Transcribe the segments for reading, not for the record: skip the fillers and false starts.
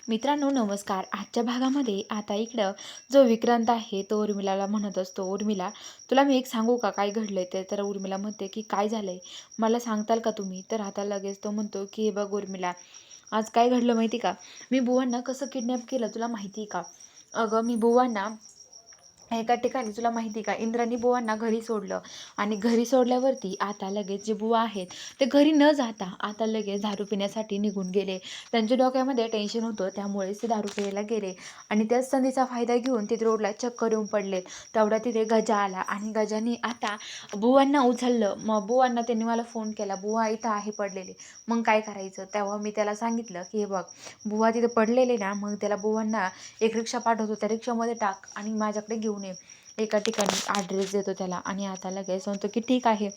मित्रांनो नमस्कार. आजच्या भागामध्ये आता इकडं जो विक्रांत आहे तो उर्मिलाला म्हणत असतो, "उर्मिला, तुला मी एक सांगू का काय घडलंय ते?" तर उर्मिला म्हणते, की "काय झालंय? मला सांगताल का तुम्ही?" तर आता लगेच तो म्हणतो, की "हे बघ उर्मिला, आज काय घडलं माहिती का? मी बुवांना कसं किडनॅप केलं तुला माहिती का? अगं मी बुवांना एका ठिकाणी तुला माहिती का इंद्राणी बुवांना घरी सोडलं आणि घरी सोडल्यावरती आता लगेच जे बुवा आहेत ते घरी न जाता आता लगेच दारू पिण्यासाठी निघून गेले. त्यांच्या डोक्यामध्ये टेन्शन होतं त्यामुळेच ते दारू प्यायला गेले आणि त्याच संधीचा फायदा घेऊन तिथे रोडला चक्कर येऊन पडले. तेवढ्या तिथे गजा आला आणि गजाने आता बुवांना उचललं. मग बुवांना त्यांनी मला फोन केला, "बुवा इथं आहे पडलेले." मग काय करायचं? तेव्हा मी त्याला सांगितलं, की "हे बघ बुवा तिथे पडलेले ना, मग त्याला बुवांना एक रिक्षा पाठवतो, त्या रिक्षामध्ये टाक आणि माझ्याकडे घेऊन ये." एका ठिकाणी ॲड्रेस देतो त्याला आणि आता लगेच म्हणतो, की "ठीक आहे."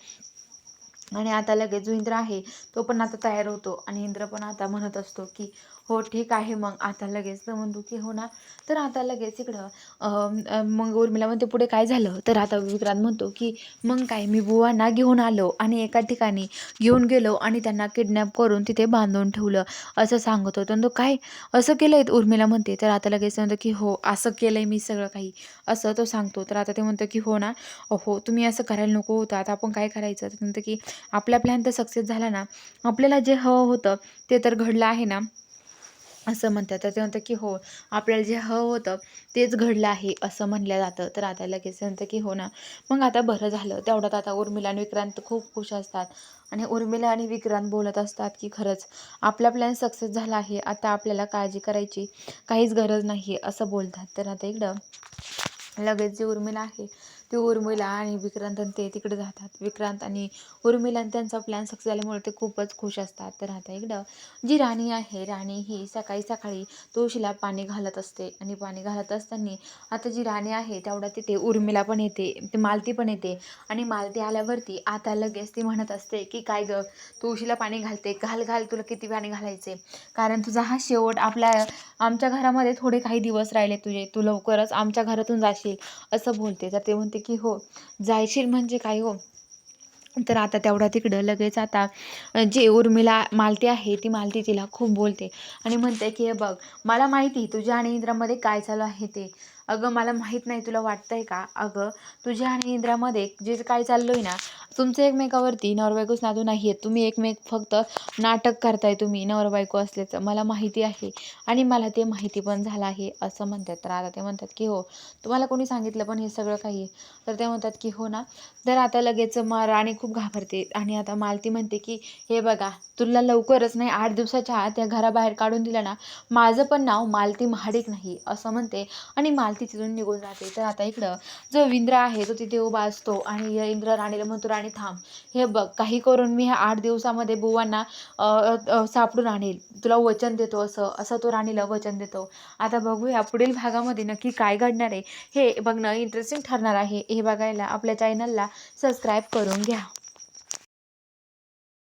आणि आता लगेच जो इंद्र आहे तो पण आता तयार होतो आणि इंद्र पण आता म्हणत असतो, की "हो ठीक आहे." मग आता लगेच तो म्हणतो, की "हो ना." तर आता लगेच इकडं मग उर्मिला म्हणते, "पुढे काय झालं?" तर आता विक्रांत म्हणतो, की "मग काय मी बुवांना घेऊन आलो आणि एका ठिकाणी घेऊन गेलो आणि त्यांना किडनॅप करून तिथे बांधून ठेवलं." असं सांगत होतो. तो "काय असं केलंय?" उर्मिला म्हणते. तर आता लगेच म्हणतो, की "हो असं केलंय मी सगळं काही." असं तो सांगतो. तर आता ते म्हणतो, की "हो ना? हो तुम्ही असं करायला नको होतं. आता आपण काय करायचं?" तर म्हणतं, की "आपला प्लॅन तर सक्सेस झाला ना. आपल्याला जे हवं होतं ते तर घडलं आहे ना." असं म्हणतात. तर ते म्हणतात, की "हो, आपल्याला जे हवं होतं तेच घडलं आहे," असं म्हणलं जातं. तर आता लगेच ते म्हणतं, की "हो ना." मग आता बरं झालं. तेवढ्यात आता उर्मिला आणि विक्रांत खूप खुश असतात आणि उर्मिला आणि विक्रांत बोलत असतात, की "खरंच आपला प्लॅन सक्सेस झाला आहे. आता आपल्याला काळजी करायची काहीच गरज नाही असं बोलतात. तर आता इकडं लगेच जी उर्मिला आहे, ती उर्मिला आणि विक्रांत आणि ते तिकडे जातात. विक्रांत आणि उर्मिला आणि त्यांचा प्लॅन सक्सेस झाल्यामुळे ते खूपच खुश असतात. तर आता इकडं जी राणी आहे, राणी ही सकाळी-सकाळी तुळशीला पाणी घालत असते आणि पाणी घालत असताना आता जी राणी आहे, तेवढ्या तिथे उर्मिला पण येते, ती मालती पण येते आणि मालती आल्यावरती आता लगेच ती म्हणत असते, की "काय गं, तुळशीला पाणी घालते, घाल, घाल, तुला किती पाणी घालायचे? कारण तुझा हा शेवट आमच्या घरामध्ये थोडे काही दिवस राहिले तुझे. तू लवकरच आमच्या घरातून जाशील." असं बोलते. तर ते म्हणते, की "हो, जायशील म्हणजे काय हो?" तर आता तेवढ्या तिकडं लगेच आता जी उर्मिला मालती आहे, ती मालती तिला खूप बोलते आणि म्हणते, की "हे बघ, मला माहिती तुझ्या आणि इंद्रामध्ये काय चालू आहे ते. अगं मला माहीत नाही तुला वाटतंय का? अगं तुझ्या आणि इंद्रामध्ये जे काय चाललं ना, तुमचं एकमेकावरती नवरा-बायकोच नातू नाही आहेत. तुम्ही एकमेक फक्त नाटक करताय तुम्ही नवरा-बायको असल्याचं. मला माहिती आहे आणि मला ते माहिती पण झालं आहे." असं म्हणतात. तर आता ते म्हणतात, की "हो, तुम्हाला कोणी सांगितलं पण हे सगळं काही?" तर ते म्हणतात, की "हो ना." तर आता लगेच राणी खूप घाबरते आणि आता मालती म्हणते, की "हे बघा, तुला लवकरच नाही 8 दिवसाच्या आत त्या घराबाहेर काढून दिलं ना, माझं पण नाव मालती महाडिक नाही." असं म्हणते आणि मालती तिथून निघून जाते. तर आता इकडं जो इंद्र आहे तो तिथे उभा असतो आणि इंद्र राणीला म्हणतो, "राणी थांब. हे बघ, काही करून मी ह्या 8 दिवसामध्ये बुवांना सापडून आणेल. तुला वचन देतो." असं तो राणीला वचन देतो. आता बघूया पुढील भागामध्ये नक्की काय घडणार आहे, हे बघणं इंटरेस्टिंग ठरणार आहे. हे बघायला आपल्या चॅनलला सबस्क्राईब करून घ्या.